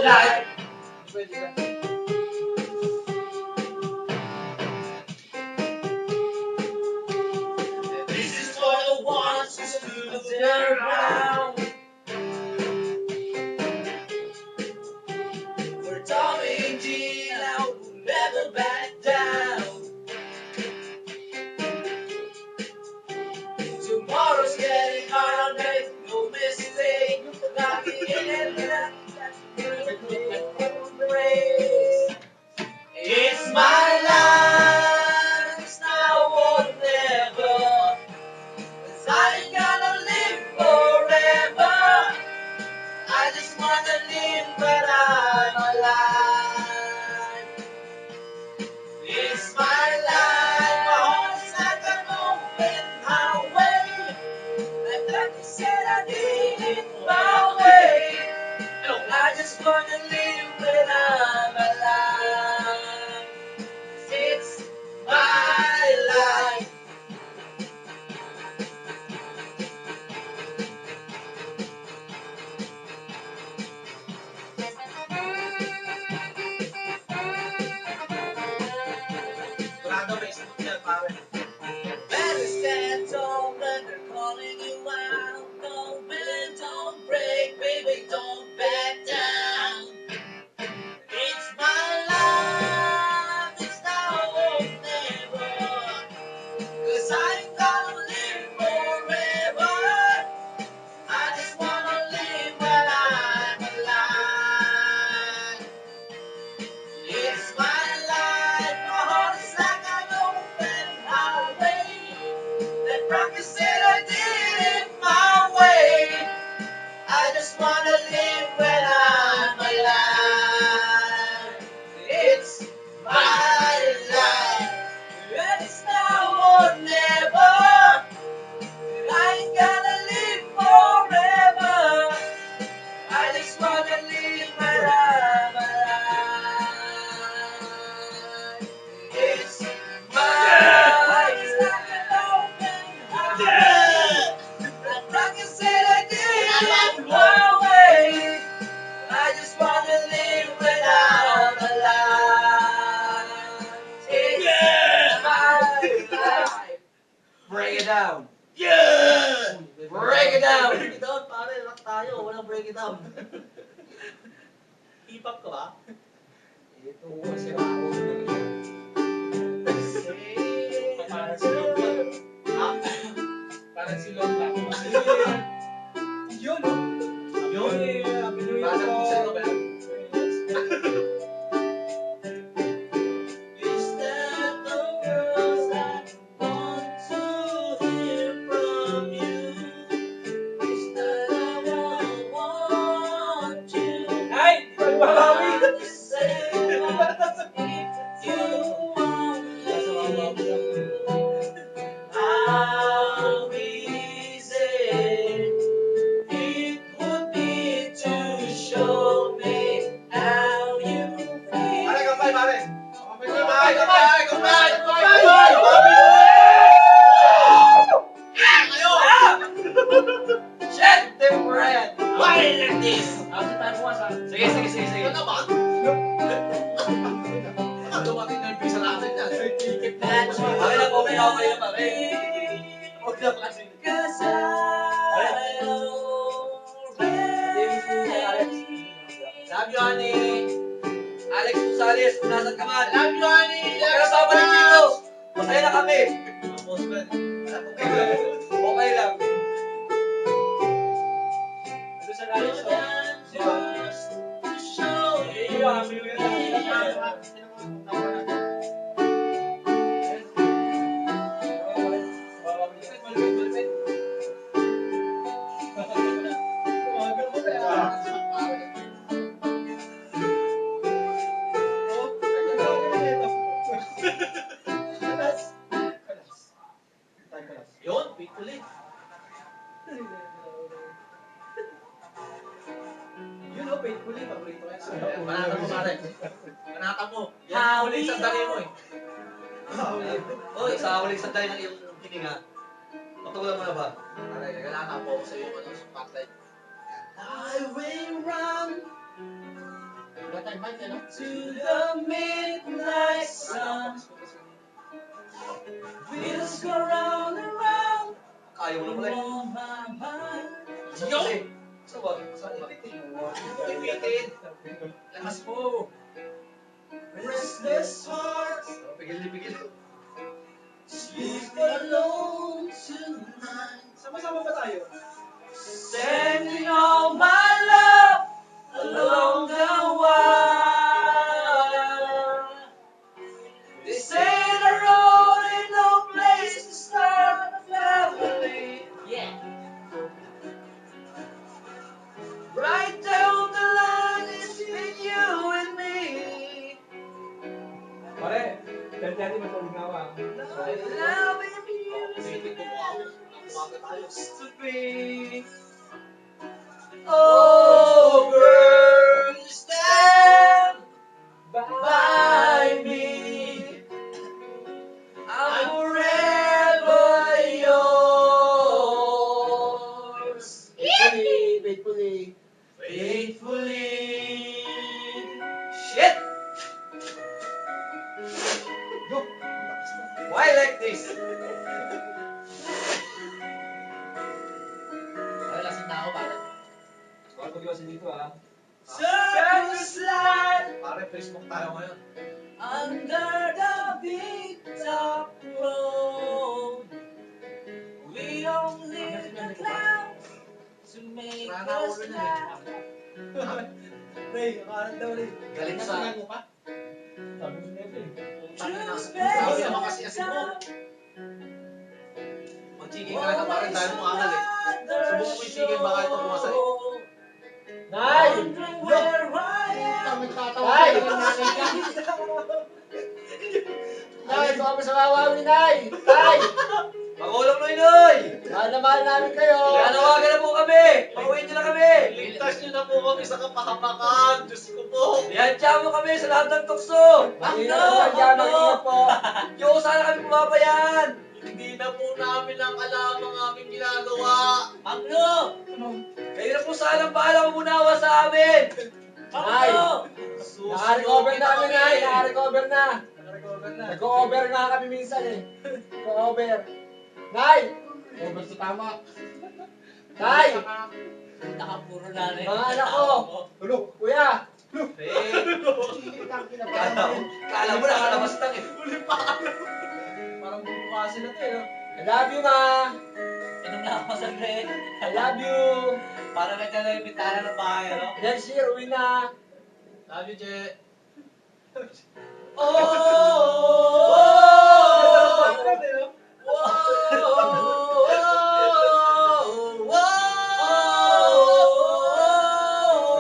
life. This is for the ones who stood their ground. For Tommy and Gina who never back down. Tomorrow's getting hard, I'll make no mistake. Not in that race. It's my life, it's now or never. 'Cause I ain't gonna live forever. I just wanna live when I'm alive. It's my life, my heart's like an open highway. Like Lucky said, I did it my way. I just wanna live when I'm alive. It's my life. Better stand tall when they're calling you out. Don't bend, don't break, baby, don't back down. It's my life, it's now or never. 'Cause I ain't gonna live forever. I just wanna live when I'm alive. It's my life, my heart is like an open highway. That rocket said I did it my way. I just wanna live when I'm alive. It's my life. And it's now or never. I ain't gonna live forever. I just wanna live when I'm alive. It's my life. It's like an open highway. That rocket said I did it my way. I just wanna live when I'm alive. It's my life. Break it down. Yeah! Break it down. Break it down, pare. Rock tayo. Walang break it down. Hip-hop ka ba? Ito, sira ako. Parang si Lord lang. Ha? Parang si Lord lang. Yun, no? Yun? Happy New Year Parang po. sa'yo ba yan? Is that the words I want to hear from you? Is that all I want you? Ay! Pagbabawi! to say if you only how easy it would be to show me how you feel. Pare, kampay, pare! Kampay, kampay, kampay, kampay! Shit! Temperate! Why like this? Sige, sige, sige, sige. Ano ba? Dumating na yung pisa natin yan. Okay na po, okay na pare. Huwag na kasi. Cause I already Love you, honey! Alex Gonzalez, kung nasan ka man. love you, honey. Huwag ka na babalik dito. Masaya na kami. Boss man. Okay lang. Ano sa Alex? Just to show you. Yun, faithfully. Yun, no, faithfully, paborito ko yan. Panata mo, pare. Panata mo. Yan, huling sandali mo eh. Oh, sa huling sandali ng iyong hininga. Patulan mo na ba? Pare, kailangan po ako sa iyo, spotlight. I will run To the midnight sun, wheels go round and round Ayaw mo na pala eh. on my mind. Yo! Saan ba? Saan ba? Ipitin. Lakas mo. Restless heart, Pigil na pigil. sleep alone tonight. Sama-sama ba tayo? Sending all my love along the wire. They say the road ain't no place to start a family. Yeah. Right down the line, it's been you and me. Pare, dati matulog na ako ah. Loving you Pipitin ko mukha mo. Umaga tayo. used to be. Oh, girl, stand by me. I'm forever yours. Faithfully. Faithfully. Shit! Why like this? Ay, lasing na ako, pare. Huwag pag-iwasan dito ah. Circus slide Pare, Facebook tayo ngayon. under the big top road. We don't need the clouds to make Rana us ulo niya laugh. Ray, akala daw Ray. Galing sa... Sabi mo nito eh. To Grabe spend naman kasi kasi mo. time Mag-chicken ka na pare, dahil mo angal eh. Subukan mo yung chicken, baka ito pumasay. Nay! Wondering where I am. Nay! Nay, baka masawawa ni Nay! Nay! Magulang Noy! Mahal na mahal namin kayo! Nanawagan na po kami! Pauwiin niyo na kami! Ligtas niyo na po kami sa kapahamakan! Diyos ko po! Ihantya mo kami sa lahat ng tukso! Mag-ingat po sa dyan, mag-ingat po! Yung sana kami pumapayan! Hindi na po namin ang alam ang aming ginagawa! Magno! Kayo na po sana bahala umunawa sa amin! Nay! Naka-recover na kami, Nay! Naka-recover na! Naka-recover na. Nag-over nga kami minsan eh. Nag-over. Nay! Over sa tama. Nay! Nakapuro na rin. Mga anak ko! Tulog! Kuya! Kala mo nakalabas lang eh. Parang bubukasin na to eh. I love you, ma! Inom na ako saglit. I love you! Para nandiyan na yung bintana ng bahay, ano? Next year, uwi na! Love you, Che. I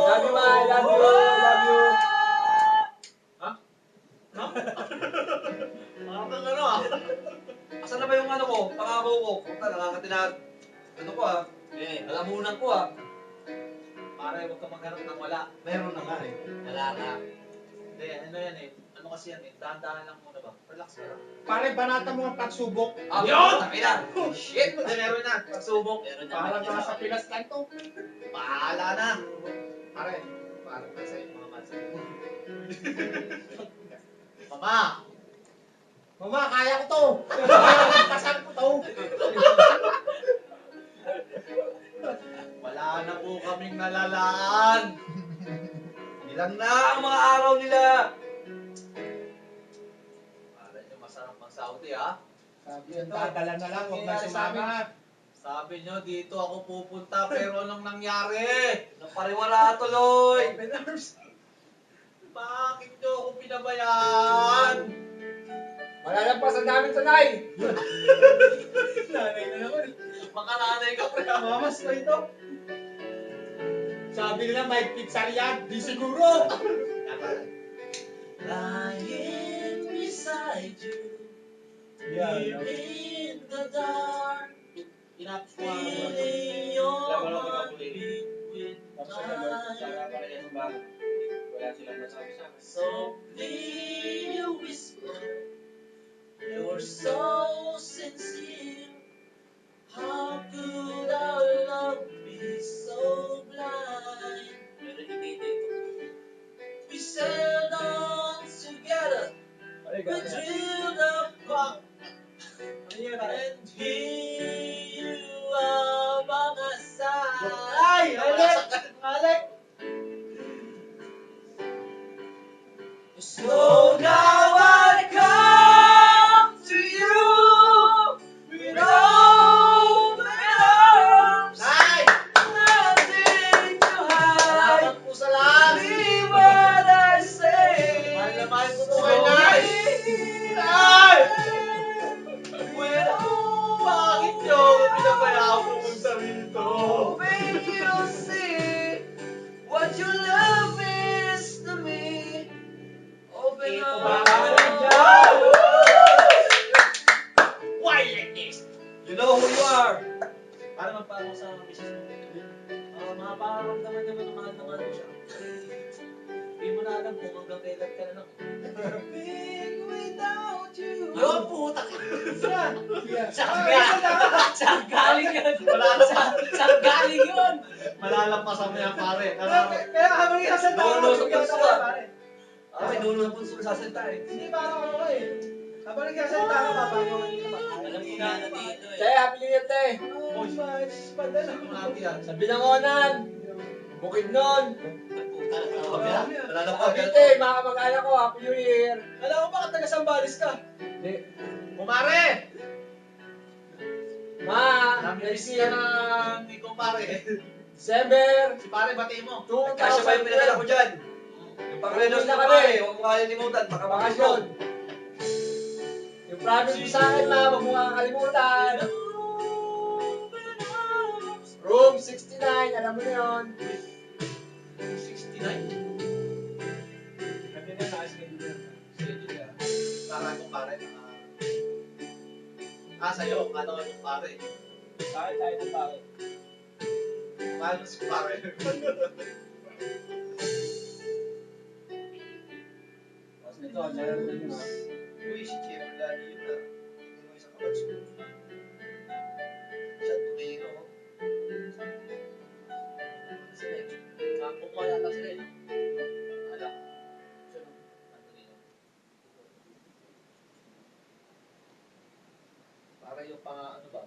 love you, ma! I love you! I love you! Parang kang ano ah. Asan na ba yung ano ko? Pangako ko. Punta, nakakatinag. Ano ko ah? Lalamunan ko ah. Pare, huwag ka maghanap ng wala. Meron na nga eh. Wala na. Hindi, ano yan eh. Ano kasi yan eh. Dahan-dahan lang muna ba? Relax ka lang. Pare, banata mo ang pagsubok. Ah, yun! Takina! Shit! Hindi, meron na. Pagsubok. Meron na. Bahala ka sa Pilas lang to. Bahala na. Pare, pare, nasa iyo mga matsa. Mama! Mama, kaya ko to. Kasal ko to. Wala na po kaming nalalaan. Ilang na ang mga araw nila. Para nyo masarap mag-Saudi ha. Sabi yun, dadala na lang, huwag na sumama. Sabi nyo, dito ako pupunta pero anong nangyari? Napariwara tuloy. Bakit nyo ako pinabayaan? Malalampasan namin sa Nay! Nanay na naman. Baka nanay ka pre. Mamas ko ito. Sabi nila may pizza riyan, di siguro. Lying beside you. Yeah, In the dark. Inapos ko ang Feeling your heartbeat with mine. Wala silang masabi sa akin. Softly you whisper, you're so sincere. How could our love be so blind? We kung hanggang kailan ka na lang. Big without you. Yung puta ka. Siya. Saan galing yun? Saan galing yun? Malalampasan mo yan, pare. Kaya habang isasalta Lolo sa puso, ah. pare. May dulo na punso sasalta eh. Hindi parang ako eh. Habang nagsasalta ka, papangawan kita pa. Alam ko na dito eh. Kaya happy new year, te. Oh, much. Padala. Sa Binangonan. Bukidnon. Puta na sa kabila. Wala na pa. Cavite, mga kamag-anak ko, happy new year. Alam ko bakit taga-Sambales ka? Hindi. Kumare! Ma, Namilis next ka year, ng ikaw, pare. December Si pare, bati mo. 2012. Kasya pa yung pinadala ko dyan. Yung pang-renos Uwi na na kami. pare. Huwag mo kakalimutan. Baka Bakasyon. Yung promise mo sa akin, ma, huwag mo kakalimutan. Room 69, alam mo na yun. 69? Kami na nakaschedule na. Sige, ah. Para kong pare. Sa'yo. Ano yung pare? Sa akin tayo ng pare. Paano si pare? Tapos nito, meron na yun, ha. Uy, si Cheverland yun na. Hindi mo isang kabatch ko. Siya tumino. Sila eh. Kampong ko yata sila eh. Ala. Siya no? Antonino. Para yung pang ano ba?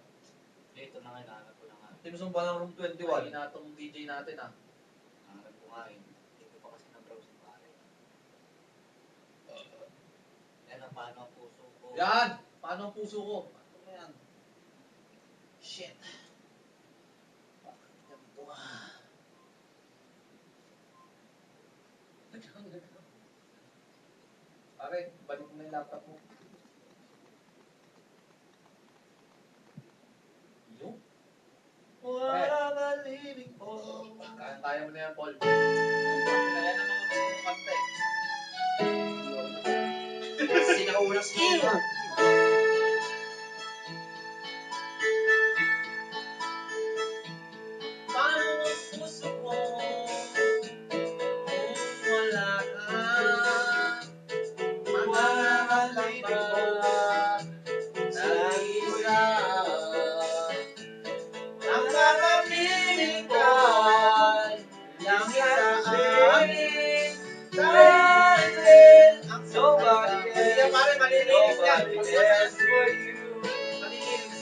Ito na nga, nahanap ko na nga. Tinusong pa ng room 21. Hindi na itong DJ natin ah. Nahanap ko nga eh. Dito pa kasi na-browse yung pare. Yan ang paano ang puso ko. Yan! Paano ang puso ko? Ano yan? Shit. Bakit ganito ah? Pare, balik mo na yung laptop mo. Yung? Wala maliling ko. Kaya mo na yan, Paul. Kaya na mga gusto mong kanta eh. Sinaunang skill. Paano ang puso ko kung wala ka? Maghahalin ko sa isa. Ang kakapiling ko lang sa akin. Dahil ang Nobody Sige, pare, malilinis yan. Nobody else for you. Malilinis.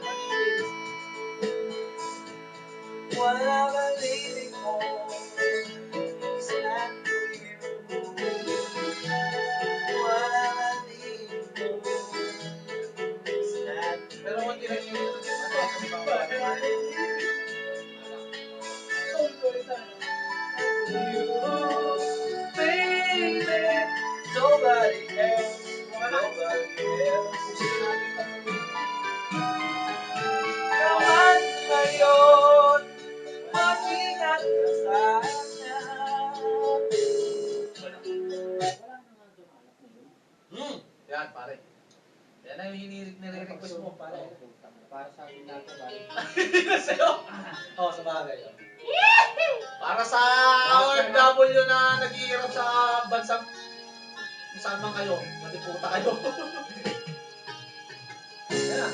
Malilinis. Wala maliling ko. It's not for you. Wala maliling ko. It's not Pero kung tinanong baby, nobody else, nobody else. Kawan ngayon, mag-ingat ka sana. Yan, pare. Yan ang nire-request mo, pare. Para sa akin natin, pare. Sa'yo? Oo, sa bagay. Para sa OFW na naghihirap sa bansang kung saan man kayo, natiputa kayo. Yan.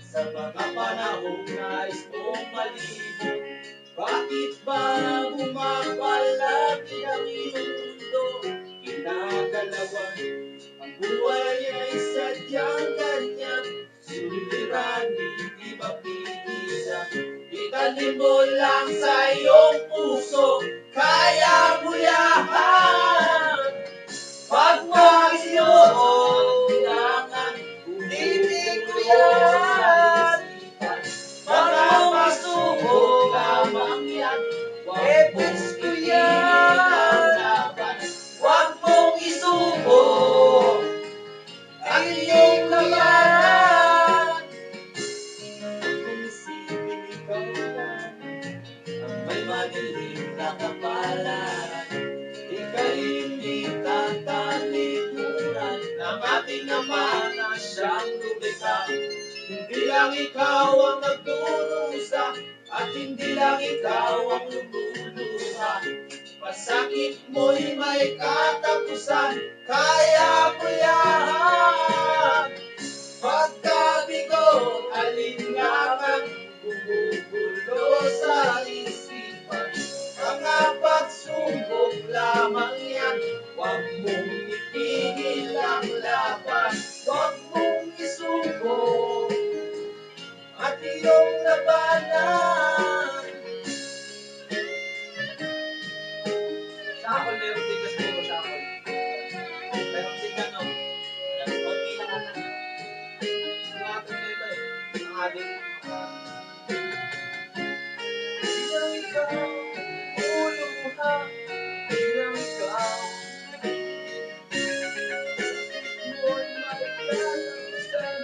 Sa mga panahong nais mong malibo, bakit ba bumabalik ang iyong mundo? Kinagalawan, ang buhay ay sadyang ganyan. Suliranin, di mapigilan. Itanim mo lang sa iyong puso, kaya mo yan. Pag magsiyoon, kailangan umitin ko yan. Mga masubok lamang yan, epis ko yan. Huwag mong isubo ang iyong labanan. Kung isipin ikaw lang ang may madilim na kapalaran, ika'y hindi tatalikuran ng ating Ama na siyang lumikha. Hindi lang ikaw ang nagdurusa at hindi lang ikaw ang lumulusa. Sakit mo'y may katapusan, kaya mo yan. Pagkabigo, alinlangan, bumubulo sa isipan. Mga pagsubok lamang yan, huwag mong ipigil ang laban. Huwag mong isubok at iyong labanan. Shakol, meron din kasi puro shakol. Meron din ano, konti lang ang Sumatag nito eh. Ang adik. Bilang ikaw, uluha, bilang ikaw, mo'y may katapusan.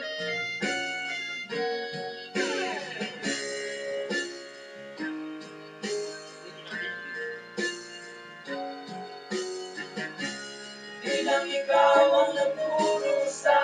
Bilang ikaw ang nagdurusa,